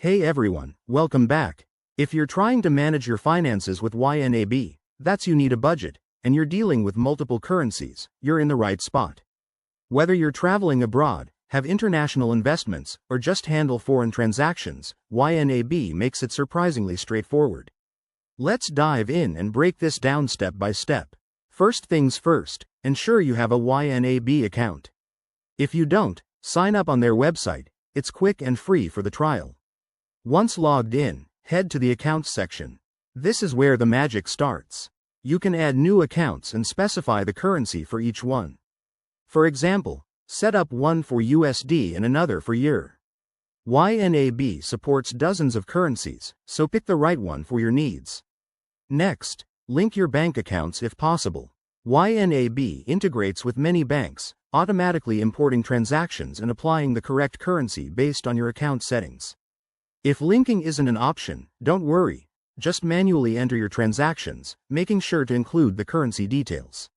Hey everyone, welcome back. If you're trying to manage your finances with YNAB, that's you need a budget, and you're dealing with multiple currencies, you're in the right spot. Whether you're traveling abroad, have international investments, or just handle foreign transactions, YNAB makes it surprisingly straightforward. Let's dive in and break this down step by step. First things first, ensure you have a YNAB account. If you don't, sign up on their website, it's quick and free for the trial. Once logged in, head to the Accounts section. This is where the magic starts. You can add new accounts and specify the currency for each one. For example, set up one for USD and another for EUR. YNAB supports dozens of currencies, so pick the right one for your needs. Next, link your bank accounts if possible. YNAB integrates with many banks, automatically importing transactions and applying the correct currency based on your account settings. If linking isn't an option, don't worry, just manually enter your transactions, making sure to include the currency details.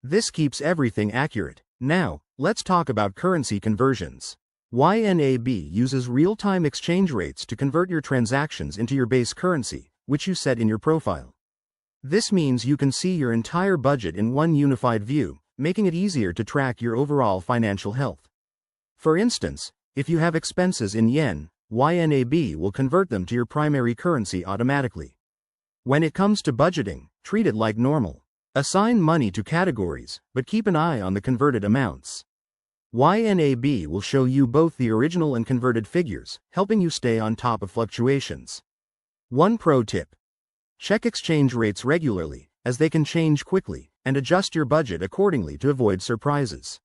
This keeps everything accurate. Now, let's talk about currency conversions. YNAB uses real-time exchange rates to convert your transactions into your base currency, which you set in your profile. This means you can see your entire budget in one unified view, making it easier to track your overall financial health. For instance, if you have expenses in yen, YNAB will convert them to your primary currency automatically. When it comes to budgeting, treat it like normal. Assign money to categories, but keep an eye on the converted amounts. YNAB will show you both the original and converted figures, helping you stay on top of fluctuations. One pro tip: check exchange rates regularly, as they can change quickly, and adjust your budget accordingly to avoid surprises.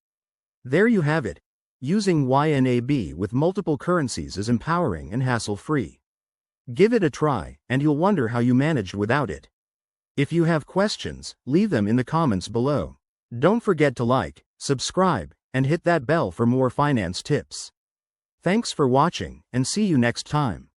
There you have it. Using YNAB with multiple currencies is empowering and hassle-free. Give it a try, and you'll wonder how you managed without it. If you have questions, leave them in the comments below. Don't forget to like, subscribe, and hit that bell for more finance tips. Thanks for watching, and see you next time.